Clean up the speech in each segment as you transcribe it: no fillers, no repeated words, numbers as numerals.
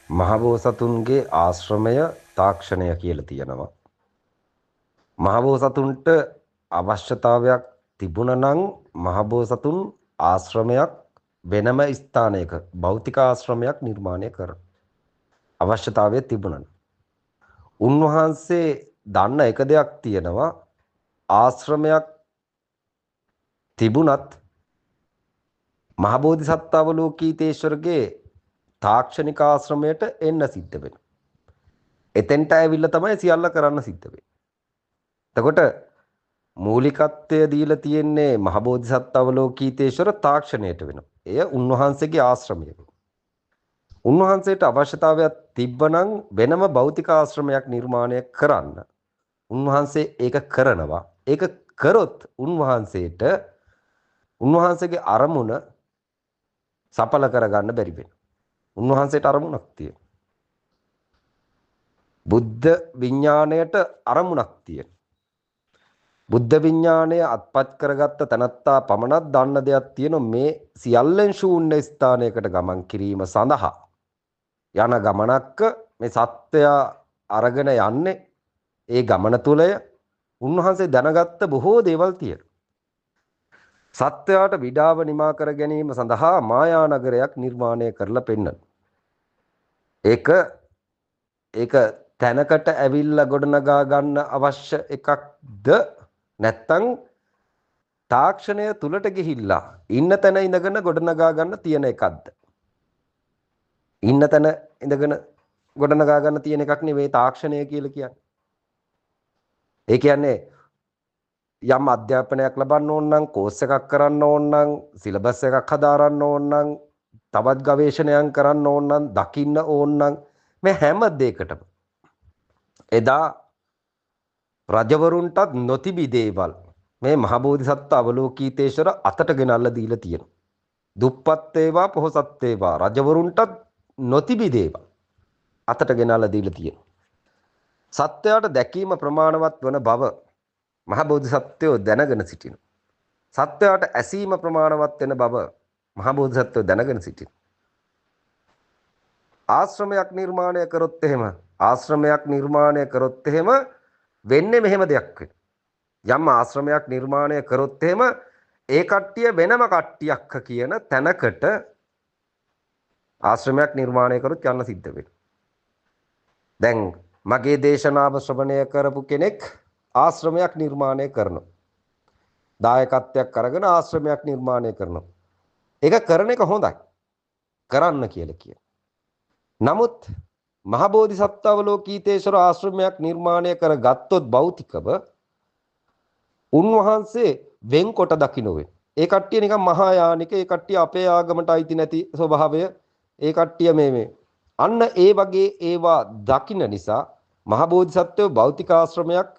මහබෝසතුන්ගේ ආශ්‍රමය තාක්ෂණය කියලා තියෙනවා. මහබෝසතුන්ට අවශ්‍යතාවයක් තිබුණා නම් මහබෝසතුන් ආශ්‍රමයක් වෙනම ස්ථානයක භෞතික ආශ්‍රමයක් නිර්මාණය කර අවශ්‍යතාවය තිබුණා. උන්වහන්සේ දන්න එක දෙයක් තියෙනවා ආශ්‍රමයක් තිබුණත් මහබෝධිසත්වලෝකීතේශ්වරගේ තාක්ෂණික ආශ්‍රමයට එන්න සිද්ධ වෙනවා. එතෙන්ට ඇවිල්ලා තමයි සියල්ල කරන්න සිද්ධ වෙන්නේ. එතකොට මූලිකත්වය දීලා තියෙන්නේ මහබෝධිසත්වලෝකීතේශ්වර තාක්ෂණයට වෙනවා. එය උන්වහන්සේගේ ආශ්‍රමය. උන්වහන්සේට අවශ්‍යතාවයක් තිබ්බනම් වෙනම භෞතික ආශ්‍රමයක් නිර්මාණය කරන්න. උන්වහන්සේ ඒක කරනවා. ඒක කරොත් උන්වහන්සේට උන්වහන්සේගේ අරමුණ සඵල කරගන්න බැරි වෙනවා. උන්වහන්සේට අරමුණක් තියෙනවා. බුද්ධ විඥාණයට අරමුණක් තියෙනවා. බුද්ධ විඥාණය අත්පත් කරගත්ත තනත්තා පමණක් දන්න දෙයක් තියෙනවා මේ සියල්ලෙන් ශූන්‍ය ස්ථානයකට ගමන් කිරීම සඳහා යන ගමනක්ක මේ සත්‍යය අරගෙන යන්නේ ඒ ගමන තුලය උන්වහන්සේ දැනගත්ත බොහෝ දේවල් තියෙනවා. සත්‍යයට විඩාව නිමා කර ගැනීම සඳහා මායා නගරයක් නිර්මාණය කරලා පෙන්නන. ඒක තැනකට ඇවිල්ලා ගොඩනගා ගන්න අවශ්‍ය එකක්ද නැත්නම් තාක්ෂණය තුලට ගිහිල්ලා ඉන්න තැන ඉඳගෙන ගොඩනගා ගන්න තියෙන එකක්ද? ඉන්න තැන ඉඳගෙන ගොඩනගා ගන්න තියෙන එකක් නෙවෙයි තාක්ෂණය කියලා කියන්නේ. ඒ කියන්නේ යම් අධ්‍යාපනයක් ලබන්න ඕන නම් කෝස් එකක් කරන්න ඕන නම් සිලබස් එකක් හදාරන්න ඕන නම් තවත් ගවේෂණයක් කරන්න ඕන නම් දකින්න ඕන නම් මේ හැම දෙයකටම එදා රජවරුන්ටත් නොතිබි දේවල් මේ මහබෝධිසත්ව අවලෝකීතේශ්වර අතට ගෙනල්ලා දීලා තියෙනවා. දුප්පත් වේවා පොහොසත් වේවා රජවරුන්ටත් නොතිබි දේවල් අතට ගෙනල්ලා දීලා තියෙනවා. සත්‍යයට දැකීම ප්‍රමාණවත් වන බව මහබෝධිසත්වයෝ දැනගෙන සිටිනවා. සත්‍යයට ඇසීම ප්‍රමාණවත් වෙන බව මහබෝධිසත්වයෝ දැනගෙන සිටිනවා. ආශ්‍රමයක් නිර්මාණය කරොත් එහෙම වෙන්නේ මෙහෙම දෙයක් වෙනවා. යම් ආශ්‍රමයක් නිර්මාණය කරොත් එහෙම ඒ කට්ටිය වෙනම කට්ටියක් කියන තැනකට ආශ්‍රමයක් නිර්මාණය කරොත් යන්න සිද්ධ වෙනවා. දැන් මගේ දේශනාව ශ්‍රවණය කරපු කෙනෙක් ආශ්‍රමයක් නිර්මාණය කරනවා. දායකත්වයක් අරගෙන ආශ්‍රමයක් නිර්මාණය කරනවා. ඒක කරන එක හොඳයි. කරන්න කියලා කියන. නමුත් මහබෝධිසත්වලෝකීතේශ්වර ආශ්‍රමයක් නිර්මාණය කරගත්තොත් භෞතිකව උන්වහන්සේ වෙන්කොට දකින්න වෙන. ඒ කට්ටිය නිකන් මහායානික, ඒ කට්ටිය අපේ ආගමට අයිති නැති ස්වභාවය, ඒ කට්ටිය මේ අන්න ඒ වගේ ඒවා දකින්න නිසා මහබෝධිසත්වෝ භෞතික ආශ්‍රමයක්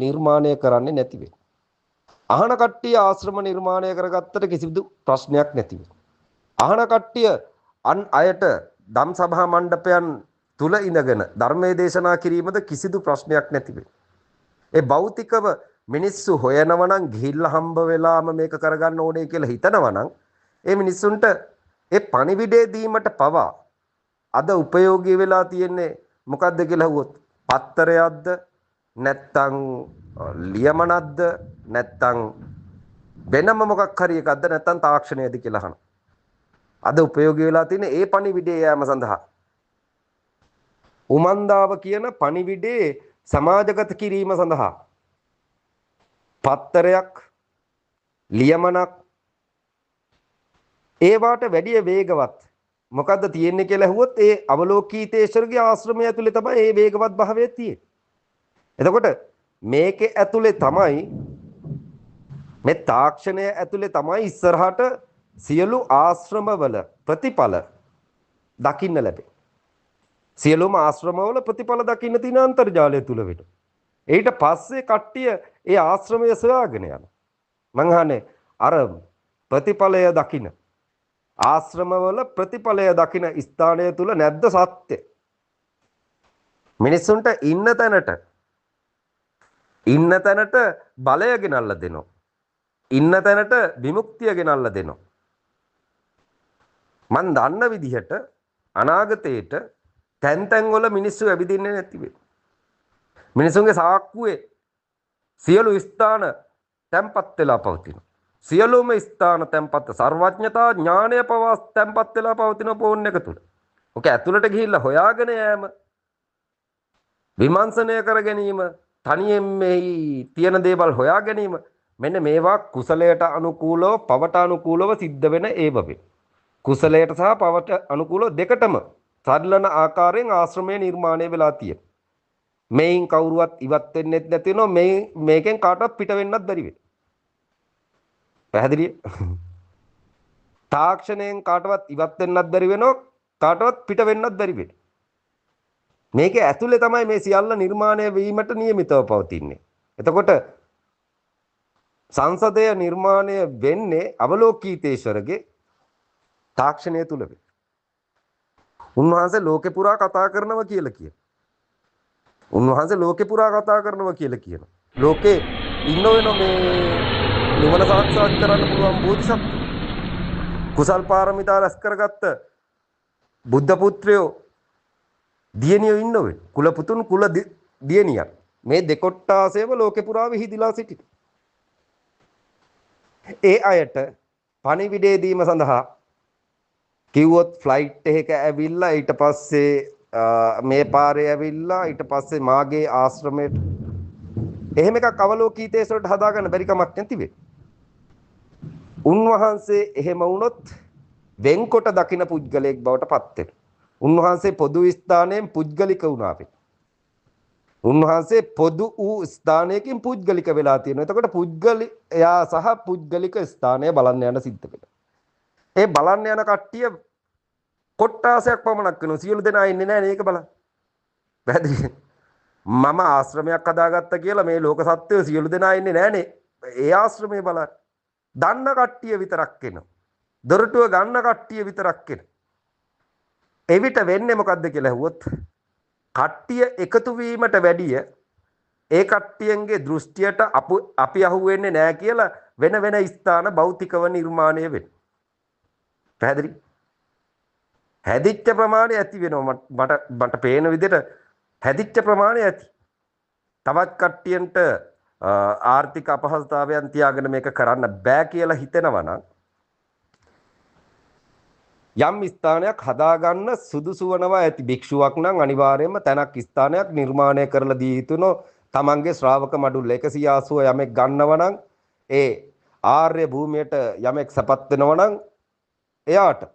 නිර්මාණය කරන්නේ නැති වෙයි. අහන කට්ටිය ආශ්‍රම නිර්මාණය කරගත්තට කිසිදු ප්‍රශ්නයක් නැති වෙයි. අහන කට්ටිය අන් අයට ධම් සභා මණ්ඩපයන් තුල ඉඳගෙන ධර්මයේ දේශනා කිරීමද කිසිදු ප්‍රශ්නයක් නැති වෙයි. ඒ භෞතිකව මිනිස්සු හොයනවා නම් ගිහිල්ලා හම්බ වෙලාම මේක කරගන්න ඕනේ කියලා හිතනවා නම් ඒ මිනිස්සුන්ට ඒ පණිවිඩය දීමට පවා අද උපයෝගී වෙලා තියෙන්නේ මොකද්ද කියලා හුවොත් පත්තරයක්ද නැත්නම් ලියමනක්ද නැත්නම් වෙනම මොකක් හරි එකක්ද නැත්නම් තාක්ෂණයද කියලා අහනවා. අද උපයෝගී වෙලා තියෙන්නේ ඒ පණිවිඩය යෑම සඳහා. උමන්දාව කියන පණිවිඩේ සමාජගත කිරීම සඳහා පත්තරයක් ලියමනක් ඒවට වැඩිය වේගවත් මොකද්ද තියෙන්නේ කියලා අහුවොත් ඒ අවලෝකීතේශ්වරගේ ආශ්‍රමය ඇතුලේ තමයි මේ වේගවත් භාවය තියෙන්නේ. එතකොට මේකේ ඇතුලේ තමයි මේ තාක්ෂණය ඇතුලේ තමයි ඉස්සරහට සියලු ආශ්‍රමවල ප්‍රතිඵල දකින්න ලැබෙන්නේ. සියලුම ආශ්‍රමවල ප්‍රතිඵල දකින්න තියෙන අන්තර්ජාලය තුල වෙන. ඊට පස්සේ කට්ටිය ඒ ආශ්‍රමය සොයාගෙන යනවා. මං අහන්නේ අර ප්‍රතිඵලය දකින්න ආශ්‍රමවල ප්‍රතිඵලය දකින්න ස්ථානය තුල නැද්ද සත්‍ය? මිනිස්සුන්ට ඉන්න තැනට බලය ගෙනල්ලා දෙනවා. ඉන්න තැනට විමුක්තිය ගෙනල්ලා දෙනවා. මන් දන්න විදිහට අනාගතයේට තැන් තැන් වල මිනිස්සු ඇවිදින්නේ නැති වෙයි. මිනිසුන්ගේ සාක්කුවේ සියලු ස්ථාන තැන්පත් වෙලා පවතිනවා. සියලුම ස්ථාන තැන්පත් සර්වඥතා ඥානය පවා තැන්පත් වෙලා පවතින ෆෝන් එක තුල. ඔක ඇතුළට ගිහිල්ලා හොයාගෙන යෑම විමර්ශනය කර ගැනීම තනියෙන් මේ තියෙන දේවල් හොයා ගැනීම මෙන්න මේවා කුසලයට අනුකූලව පවට අනුකූලව සිද්ධ වෙන ඒවවේ. කුසලයට සහ පවට අනුකූලව දෙකටම සරලන ආකාරයෙන් ආශ්‍රමය නිර්මාණය වෙලා තියෙනවා. මේන් කවුරුවත් ඉවත් වෙන්නේ නැති වෙනවා මේකෙන් කාටවත් පිට වෙන්නත් බැරි වෙයි. පැහැදිලිද? තාක්ෂණයෙන් කාටවත් ඉවත් වෙන්නත් බැරි වෙනවා කාටවත් පිට වෙන්නත් බැරි වෙයි. මේක ඇතුලේ තමයි මේ සියල්ල නිර්මාණය වීමට නියමිතව පවතින්නේ. එතකොට සංසදය නිර්මාණය වෙන්නේ අවලෝකීතේශ්වරගේ තාක්ෂණය තුල වේ. උන්වහන්සේ ලෝකේ පුරා කතා කරනවා කියලා කියන. උන්වහන්සේ ලෝකේ පුරා කතා කරනවා කියලා කියනවා. ලෝකේ ඉන්න වෙන මේ නිවන සාක්ෂාත් කරන්න පුළුවන් බෝධිසත්ව කුසල් පාරමිතා රැස් කරගත්ත බුද්ධ පුත්‍රයෝ දියණියෝ ඉන්න වෙන කුල පුතුන් කුල දියණියන් මේ දෙකොට්ටාසේම ලෝකේ පුරා විහිදිලා සිටින. ඒ අයට පණිවිඩය දීම සඳහා කිව්වොත් ෆ්ලයිට් එකක ඇවිල්ලා ඊට පස්සේ මේ පාරේ ඇවිල්ලා ඊට පස්සේ මාගේ ආශ්‍රමයට එහෙම එකක් අවලෝකීතේශ්වරට හදාගන්න බැරි කමක් නැති වෙයි. උන්වහන්සේ එහෙම වුණොත් වෙන්කොට දකින පුද්ගලයෙක් බවට පත් වෙනවා. උන්වහන්සේ පොදු ස්ථානයෙන් පුද්ගලික වුණා වේ. උන්වහන්සේ පොදු වූ ස්ථානයකින් පුද්ගලික වෙලා තියෙනවා. එතකොට පුද්ගලයා සහ පුද්ගලික ස්ථානය බලන්න යන සිද්ධ වෙනවා. ඒ බලන්න යන කට්ටිය කොට්ටාසයක් පමණක් වෙනවා. සියලු දෙනා ඉන්නේ නැහැ මේක බලන්න. පැහැදිලිද? මම ආශ්‍රමයක් හදාගත්තා කියලා මේ ලෝක සත්වය සියලු දෙනා ඉන්නේ නැහනේ. ඒ ආශ්‍රමය බලන්න. දන්න කට්ටිය විතරක් එනවා. දොරටුව ගන්න කට්ටිය විතරක් එනවා. එවිට වෙන්නේ මොකද්ද කියලා ඇහුවොත් කට්ටිය එකතු වීමට වැඩිය ඒ කට්ටියන්ගේ දෘෂ්ටියට අපි අහු වෙන්නේ නැහැ කියලා වෙන වෙන ස්ථාන භෞතිකව නිර්මාණය වෙනවා. පැහැදිලි? හැදිච්ච ප්‍රමාණය ඇති වෙනවා මට පේන විදිහට හැදිච්ච ප්‍රමාණය ඇති. තවත් කට්ටියන්ට ආර්ථික අපහසුතාවයන් තියාගෙන මේක කරන්න බෑ කියලා හිතෙනවා නම් යම් ස්ථානයක් හදාගන්න සුදුසු වනවා ඇති. භික්ෂුවක් නම් අනිවාර්යයෙන්ම තැනක් ස්ථානයක් නිර්මාණය කරලා දී යුතුනෝ. තමන්ගේ ශ්‍රාවක මඩුල්ල 180 යමෙක් ගන්නව නම් ඒ ආර්ය භූමියට යමෙක් සපත් වෙනව නම් එයාට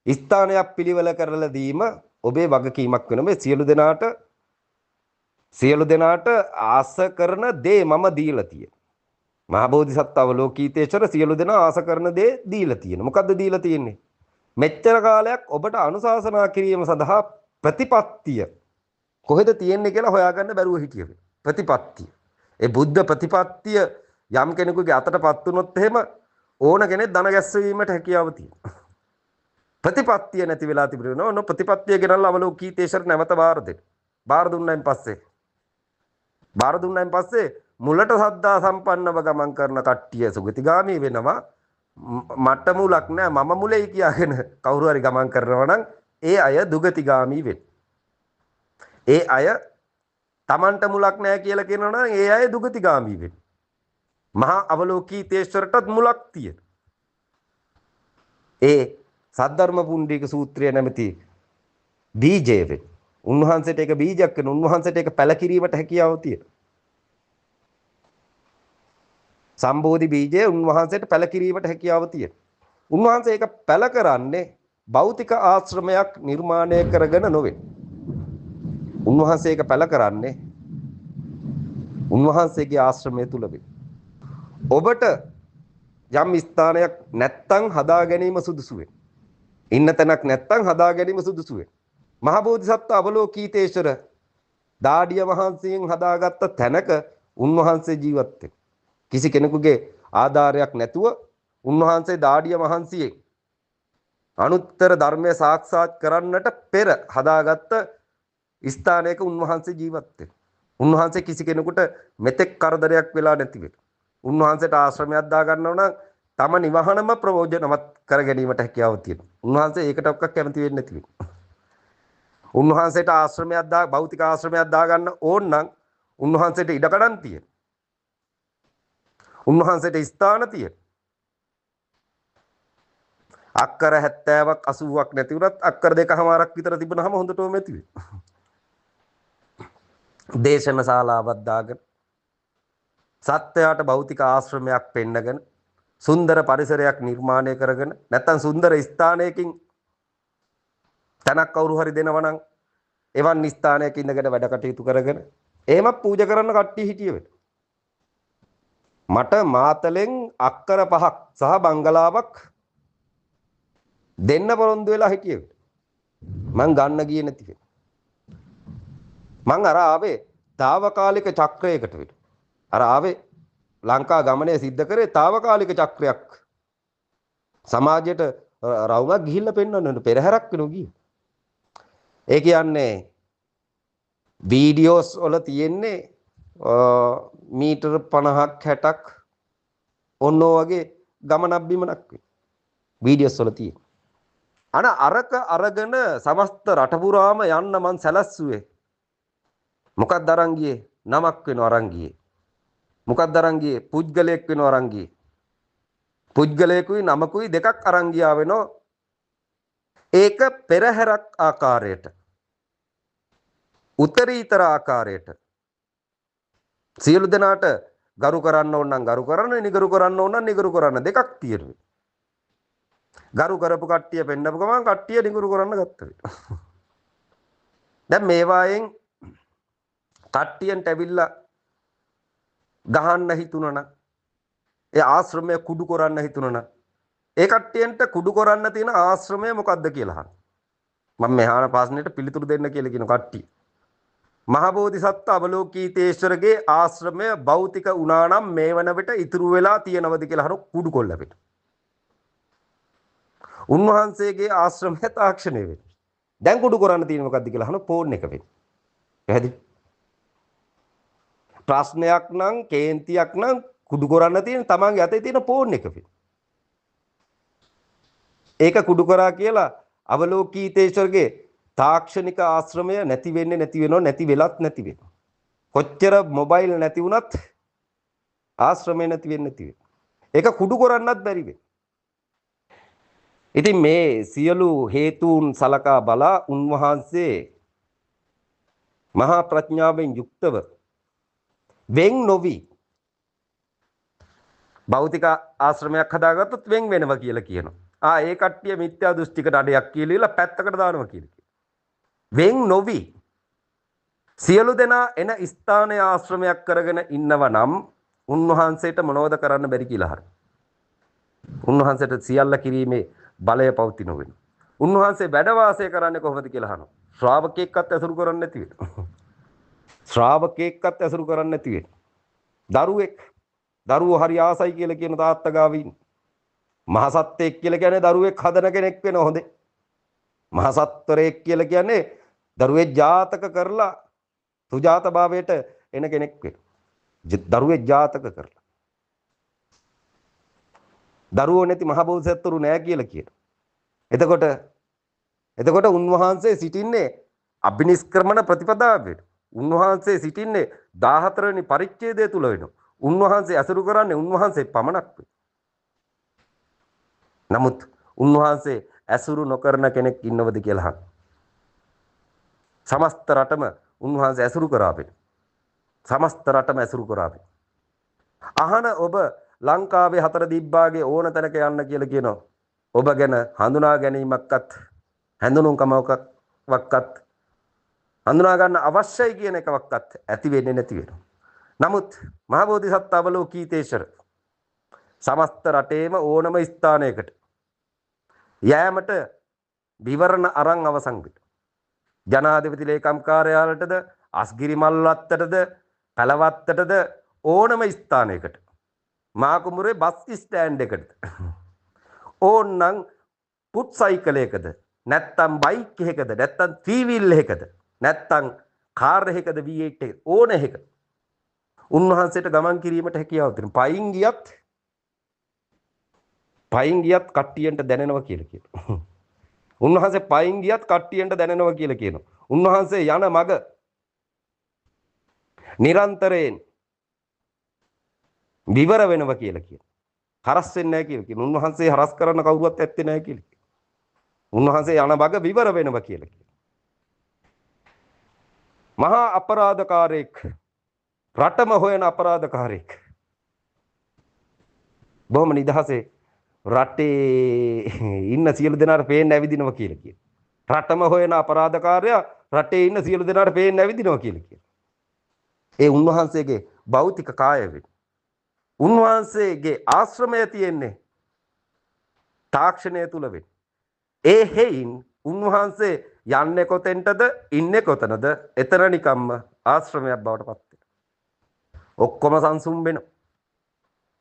ස්ථානයක් පිළිවෙල කරලා දීම ඔබේ වගකීමක් වෙනවා. මේ සියලු දෙනාට ආස කරන දේ මම දීලා තියෙනවා. මහා බෝධිසත්ව අවලෝකීතේශ්වර සියලු දෙනා ආස කරන දේ දීලා තියෙනවා. මොකද්ද දීලා තියෙන්නේ? මෙච්චර කාලයක් ඔබට අනුශාසනා කිරීම සඳහා ප්‍රතිපත්තිය කොහෙද තියෙන්නේ කියලා හොයාගන්න බැරුව හිටියේ. ප්‍රතිපත්තිය. ඒ බුද්ධ ප්‍රතිපත්තිය යම් කෙනෙකුගේ අතටපත් වුණොත් එහෙම ඕන කෙනෙක් දන ගැස්වීමට හැකියාව තියෙනවා. ප්‍රතිපත්තිය නැති වෙලා තිබුණා. ඔන්න ප්‍රතිපත්තිය ගෙනල්ලා අවලෝකීතේශ්වර නැවත බාර දුන්නායින් පස්සේ මුලට සද්දා සම්පන්නව ගමන් කරන කට්ටිය සුගතිගාමී වෙනවා. මට මුලක් නෑ මම මුලයි කියාගෙන කවුරු හරි ගමන් කරනවා නම් ඒ අය දුගතිගාමී වෙනවා. ඒ අය Tamanට මුලක් නෑ කියලා කියනවා නම් ඒ අය දුගතිගාමී වෙනවා. මහා අවලෝකීතේශ්වරටත් මුලක් තියෙනවා. ඒ සද්ධර්ම පුණ්ඩික සූත්‍රය නැමැති බීජය වෙන. උන්වහන්සේට ඒක බීජයක් වෙන. උන්වහන්සේට ඒක පැලකිරීමට හැකියාව තියෙනවා. සම්බෝධි බීජය උන්වහන්සේට පැලකිරීමට හැකියාව තියෙනවා. උන්වහන්සේ ඒක පැල කරන්නේ භෞතික ආශ්‍රමයක් නිර්මාණය කරගෙන නොවේ. උන්වහන්සේ ඒක පැල කරන්නේ උන්වහන්සේගේ ආශ්‍රමය තුල වේ. ඔබට යම් ස්ථානයක් නැත්තම් හදා ගැනීම සුදුසු වේ. ඉන්න තැනක් නැත්තම් හදා ගැනීම සුදුසු වේ. මහා බෝධිසත්ව අවලෝකීතේශ්වර දාඩිය වහන්සේගෙන් හදාගත්ත තැනක උන්වහන්සේ ජීවත් වෙනවා. කිසි කෙනෙකුගේ ආධාරයක් නැතුව උන්වහන්සේ දාඩිය වහන්සියෙන් අනුත්තර ධර්මය සාක්ෂාත් කරන්නට පෙර හදාගත්ත ස්ථානයක උන්වහන්සේ ජීවත් වෙනවා. උන්වහන්සේ කිසි කෙනෙකුට මෙතෙක් කරදරයක් වෙලා නැති වෙනවා. උන්වහන්සේට ආශ්‍රමයක් දා ගන්නව නම් තම නිවහනම ප්‍රයෝජනවත් කර ගැනීමට හැකියාව තියෙනවා. උන්වහන්සේ ඒකට ඔක්ක කැමති වෙන්නේ නැති වෙනවා. උන්වහන්සේට ආශ්‍රමයක් භෞතික ආශ්‍රමයක් දාගන්න ඕන නම් උන්වහන්සේට ඉඩකඩම් තියෙන. උන්වහන්සේට ස්ථාන තියෙන. අක්කර 70ක් 80ක් නැති වුණත් අක්කර 2කමාරක් විතර තිබුණාම හොඳටම ඇති වෙයි. දේශන ශාලාවක් දාගෙන සත්‍යයට භෞතික ආශ්‍රමයක් පෙන්නගෙන සුන්දර පරිසරයක් නිර්මාණය කරගෙන නැත්නම් සුන්දර ස්ථානයකින් තනක් කවුරු හරි දෙනවා නම් එවන් ස්ථානයක ඉඳගෙන වැඩ කටයුතු කරගෙන එහෙම පූජා කරන්න කට්ටිය හිටියේ වෙයි. මට මාතලෙන් අක්කර 5ක් සහ බංගලාවක් දෙන්න පොරොන්දු වෙලා හිටියේ වෙයි. මං ගන්න ගියේ නැති වෙයි. මං අර ආවේ తాවකාලික චක්‍රයකට විතර. අර ආවේ ලංකා ගමනේ සිද්ධ කරේ తాවකාලික චක්‍රයක්. සමාජයට රවුමක් ගිහිල්ලා පෙන්වන්න පෙරහැරක් වෙනු ගියේ. ඒ කියන්නේ වීඩියෝස් වල තියෙන්නේ මීටර 50ක් 60ක් ඔන්නෝ වගේ ගමනක් බිමනක් වෙයි. වීඩියෝස් වල තියෙන. අරක අරගෙන සමස්ත රට පුරාම යන්න මං සැලැස්සුවේ. මොකක්ද අරන් ගියේ? නමක් වෙනව අරන් ගියේ. මොකක්ද අරන් ගියේ? පුජ්ගලයක් වෙනව අරන් ගියේ. පුජ්ගලයකුයි නමකුයි දෙකක් අරන් ගියා වෙනෝ. ඒක පෙරහැරක් ආකාරයට. උත්තරීතර ආකාරයට. සියලු දෙනාට ගරු කරන්න ඕන නම් ගරු කරන්න, නිගරු කරන්න ඕන නම් නිගරු කරන්න දෙකක් තියෙනවා. ගරු කරපු කට්ටිය පෙන්නපු ගමන් කට්ටිය නිගරු කරන්න ගත්තා. දැන් මේවායෙන් කට්ටියන්ට ඇවිල්ලා ගහන්න හිතුණා නම් ඒ ආශ්‍රමය කුඩු කරන්න හිතුණා නම් ඒ කට්ටියන්ට කුඩු කරන්න තියෙන ආශ්‍රමය මොකද්ද කියලා අහන්න. මම මෙහාන ප්‍රශ්නෙට පිළිතුරු දෙන්න කියලා කියන කට්ටිය. මහබෝධිසත්ව අවලෝකීතේශ්වරගේ ආශ්‍රමය භෞතික වුණා නම් මේ වන විට ඉතුරු වෙලා තියෙනවද කියලා අහන කුඩු කොල්ල පිට. උන්වහන්සේගේ ආශ්‍රමය තාක්ෂණය වෙයි. දැන් කුඩු කරන්න තියෙන මොකද්ද කියලා අහන ෆෝන් එක වෙයි. පැහැදිලි? ප්‍රශ්නයක් නම් කේන්තියක් නම් කුඩු කරන්න තියෙන තමන්ගේ අතේ තියෙන ෆෝන් එක වෙයි. ඒක කුඩු කරා කියලා අවලෝකීතේශ්වරගේ තාක්ෂණික ආශ්‍රමය නැති වෙන්නේ නැති වෙනව නැති වෙලත් නැති වෙනවා. කොච්චර මොබයිල් නැති වුණත් ආශ්‍රමය නැති වෙන්නේ නැති වෙනවා. ඒක කුඩු කරන්නත් බැරි වෙයි. ඉතින් මේ සියලු හේතුන් සලකා බලා උන්වහන්සේ මහා ප්‍රඥාවෙන් යුක්තව වෙන් නොවි භෞතික ආශ්‍රමයක් හදාගත්තොත් වෙන් වෙනවා කියලා කියනවා. ඒ කට්ටිය මිත්‍යා දෘෂ්ටිකට අඩයක් කියලා පැත්තකට දානවා කියලා. වෙන් නොවි සියලු දෙනා එන ස්ථානයේ ආශ්‍රමයක් කරගෙන ඉන්නව නම් උන්වහන්සේට මොනවද කරන්න බැරි කියලා හරි. උන්වහන්සේට සියල්ල කිරීමේ බලය පවතින වෙනවා. උන්වහන්සේ වැඩ වාසය කරන්නේ කොහොමද කියලා අහනවා. ශ්‍රාවකෙක්වත් ඇසුරු කරන්නේ නැති වෙනවා. ශ්‍රාවකෙක්වත් ඇසුරු කරන්නේ නැති වෙනවා. දරුවෝ හරි ආසයි කියලා කියන තාත්තා ගාව ඉන්න. මහසත්ත්වෙක් කියලා කියන්නේ දරුවෙක් හදන කෙනෙක් වෙන හොඳේ. මහසත්වරයෙක් කියලා කියන්නේ දරුවේ ජාතක කරලා සුජාත භාවයට එන කෙනෙක් වෙන. දරුවේ ජාතක කරලා. දරුවෝ නැති මහබෝධිසත්වරු නෑ කියලා කියනවා. එතකොට උන්වහන්සේ සිටින්නේ අභිනිෂ්ක්‍රමණ ප්‍රතිපදාවේ. උන්වහන්සේ සිටින්නේ 14 වෙනි පරිච්ඡේදය තුල වෙනවා. උන්වහන්සේ අසුරු කරන්නේ උන්වහන්සේ පමණක් වේ. නමුත් උන්වහන්සේ ඇසුරු නොකරන කෙනෙක් ඉන්නවද කියලා අහන්න. සමස්ත රටම උන්වහන්සේ ඇසුරු කරාපේ. සමස්ත රටම ඇසුරු කරාපේ. අහන ඔබ ලංකාවේ හතර දිබ්බාගේ ඕන තැනක යන්න කියලා කියනවා. ඔබ ගැන හඳුනා ගැනීමක්වත් හැඳුනුම්කමක්වත් හඳුනා ගන්න අවශ්‍යයි කියන එකවත් ඇති වෙන්නේ නැති වෙනවා. නමුත් මහබෝධිසත්ව අවලෝකීතේශ්වර සමස්ත රටේම ඕනම ස්ථානයකට යෑමට විවරණ අරන් අවසන් වෙනවා. ජනාධිපති ලේකම් කාර්යාලයටද අස්ගිරි මල්වත්තටද පළවත්තටද ඕනම ස්ථානයකට මාකුමුරේ බස් ස්ටෑන්ඩ් එකට ඕන්නම් පුට් සයිකලයකද නැත්තම් බයික් එකකද නැත්තම් ත්‍රී වීල් එකකද නැත්තම් කාර් එකකද V8 එක ඕන එක උන්වහන්සේට ගමන් කිරීමට හැකියාව තියෙනවා. පයින් ගියත් කට්ටියන්ට දැනෙනවා කියලා කියනවා. උන්වහන්සේ පයින් ගියත් කට්ටියන්ට දැනෙනවා කියලා කියනවා. උන්වහන්සේ යන මඟ නිරන්තරයෙන් විවර වෙනවා කියලා කියනවා. හරස් වෙන්නේ නැහැ කියලා කියනවා. උන්වහන්සේ හරස් කරන්න කවුරුවත් ඇත්තේ නැහැ කියලා කියනවා. උන්වහන්සේ යන මඟ විවර වෙනවා කියලා කියනවා. මහා අපරාධකාරයෙක් රටම හොයන අපරාධකාරයෙක් බොහොම නිදහසේ රටේ ඉන්න සියලු දෙනාට පේන්න ඇවිදිනවා කියලා කියනවා. රටම හොයන අපරාධකාරයා රටේ ඉන්න සියලු දෙනාට පේන්න ඇවිදිනවා කියලා කියනවා. ඒ උන්වහන්සේගේ භෞතික කාය වේ. උන්වහන්සේගේ ආශ්‍රමය තියෙන්නේ තාක්ෂණය තුල වේ. ඒ හේයින් උන්වහන්සේ යන්නේ කොතෙන්ටද ඉන්නේ කොතනද එතන නිකම්ම ආශ්‍රමයක් බවට පත් වෙනවා. ඔක්කොම සංසුම් වෙනවා.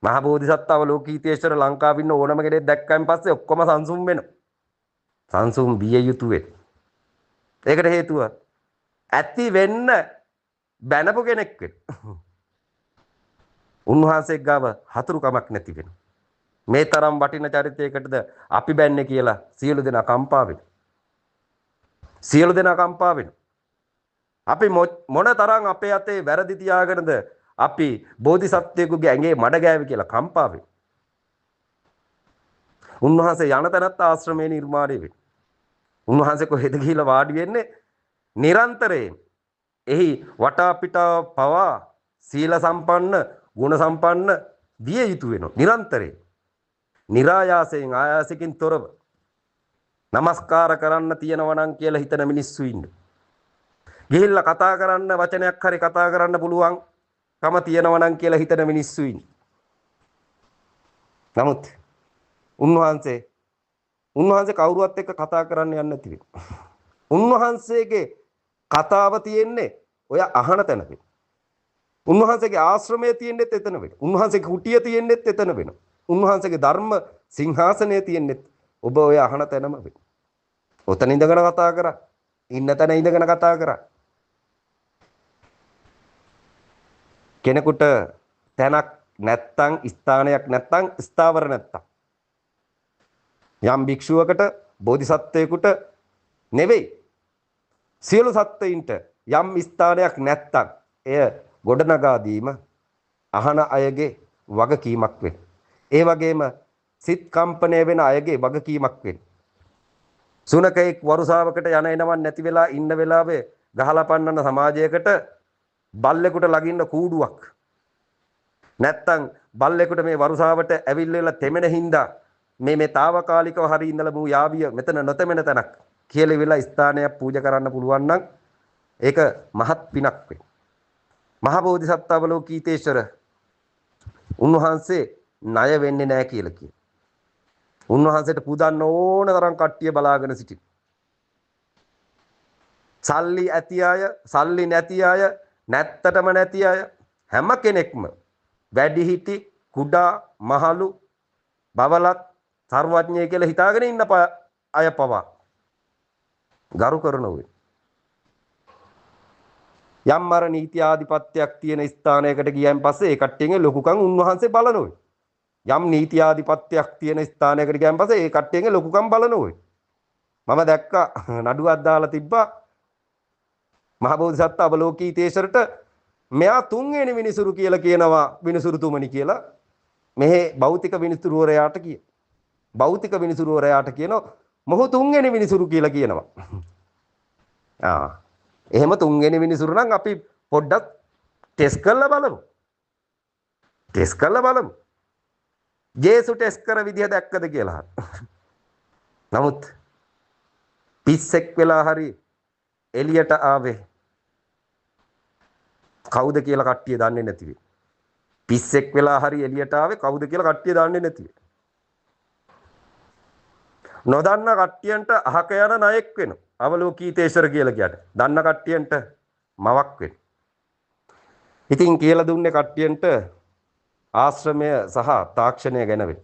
මහා බෝධිසත්ව ලෝකීතේශ්වර ලංකාවේ ඉන්න ඕනම කෙනෙක් දැක්කයින් පස්සේ ඔක්කොම සංසුම් වෙනවා. සංසුම් විය යුතු වේ. ඒකට හේතුව ඇති වෙන්න බැනපු කෙනෙක් වෙන්න. උන්වහන්සේ ගාව හතුරුකමක් නැති වෙනවා. මේ තරම් වටින චරිතයකටද අපි බැන්නේ කියලා සියලු දෙනා කම්පා වෙනවා. සියලු දෙනා කම්පා වෙනවා. අපි මොන තරම් අපේ අතේ වැරදි තියාගෙනද අපි බෝධිසත්වයෙකුගේ ඇඟේ මඩ ගෑවි කියලා කම්පා වෙනවා. උන්වහන්සේ යන තැනත් ආශ්‍රමයේ නිර්මාණය වෙනවා. උන්වහන්සේ කොහෙද ගිහිලා වාඩි වෙන්නේ? නිරන්තරයෙන් එහි වටා පිටා පවා සීල සම්පන්න, ගුණ සම්පන්න විය යුතු වෙනවා. නිරන්තරයෙන්. નિરાයාසයෙන් ආයාසකින් තොරව නමස්කාර කරන්න තියනවා නම් කියලා හිතන මිනිස්සු ඉන්නේ. ගිහිල්ලා කතා කරන්න වචනයක් හරි කතා කරන්න පුළුවන් කම තියනවා නම් කියලා හිතන මිනිස්සු ඉන්නේ. නමුත් උන්වහන්සේ කවුරුවත් එක්ක කතා කරන්න යන්නේ නැති වෙනවා. උන්වහන්සේගේ කතාව තියෙන්නේ ඔය අහන තැන වෙන. උන්වහන්සේගේ ආශ්‍රමයේ තියෙන්නේත් එතන වෙන. උන්වහන්සේගේ කුටිය තියෙන්නේත් එතන වෙන. උන්වහන්සේගේ ධර්ම සිංහාසනයේ තියෙන්නේත් ඔබ ඔය අහන තැනම වෙන. ඔතන ඉඳගෙන කතා කරා. ඉන්න තැන ඉඳගෙන කතා කරා. කෙනෙකුට තැනක් නැත්තම් ස්ථානයක් නැත්තම් ස්ථාවර නැත්තම් යම් භික්ෂුවකට බෝධිසත්වයෙකුට නෙවෙයි සියලු සත්ත්වයින්ට යම් ස්ථානයක් නැත්තම් එය ගොඩනගා දීම අහන අයගේ වගකීමක් වෙන. ඒ වගේම සිත් කම්පණය වෙන අයගේ වගකීමක් වෙන. සුනකෙක් වරුසාවකට යන එනවන් නැති වෙලා ඉන්න වෙලාවේ ගහලා පන්නන සමාජයකට බල්ලෙකුට ලගින්න කූඩුවක් නැත්තම් බල්ලෙකුට මේ වරුසාවට ඇවිල්ලා තෙමෙන හින්දා මේ తాවකාලිකව හරි ඉඳලා මූ යාවිය මෙතන නොතෙමෙන තැනක් කියලා වෙලා ස්ථානයක් පූජා කරන්න පුළුවන් නම් ඒක මහත් පිනක් වේ. මහා බෝධිසත්ව ලෝකීතේශ්වර උන්වහන්සේ ණය වෙන්නේ නැහැ කියලා කියනවා. උන්වහන්සේට පුදන්න ඕන තරම් කට්ටිය බලාගෙන සිටින. සල්ලි ඇති අය, සල්ලි නැති අය, නැත්තටම නැති අය හැම කෙනෙක්ම වැඩිහිටි, කුඩා, මහලු, බවලත්, සර්වඥය කියලා හිතාගෙන ඉන්න අය පවා ගරු කරනවා. යම් අර නීති ආධිපත්‍යයක් තියෙන ස්ථානයකට ගියන් පස්සේ ඒ කට්ටියගේ ලොකුකම් උන්වහන්සේ බලනවා. යම් නීති ආධිපත්‍යයක් තියෙන ස්ථානයකට ගියන් පස්සේ ඒ කට්ටියගේ ලොකුකම් බලනවා. මම දැක්කා නඩුවක් දාලා තිබ්බා මහ බෝධිසත්ව අවලෝකීතේශ්වරට මෙයා තුන්වෙනි විනිසුරු කියලා කියනවා විනිසුරුතුමනි කියලා මෙහි භෞතික විනිසුරුවරයාට කිය. භෞතික විනිසුරුවරයාට කියනවා මොහු තුන්වෙනි විනිසුරු කියලා කියනවා. එහෙම තුන්වෙනි විනිසුරු නම් අපි පොඩ්ඩක් ටෙස්ට් කරලා බලමු. ටෙස්ට් කරලා බලමු. ජේසු ටෙස්ට් කර විදිහ දැක්කද කියලා. නමුත් පිස්සෙක් වෙලා හරි එළියට ආවේ කවුද කියලා කට්ටිය දන්නේ නැති වෙයි. පිස්සෙක් වෙලා හරි එළියට ආවේ කවුද කියලා කට්ටිය දන්නේ නැති වෙයි. නොදන්න කට්ටියන්ට අහක යන ණයෙක් වෙනවා. අවලෝකීතේශ්වර කියලා කියන්නේ. දන්න කට්ටියන්ට මවක් වෙනවා. ඉතින් කියලා දුන්නේ කට්ටියන්ට ආශ්‍රමය සහ තාක්ෂණය ගැන වෙයි.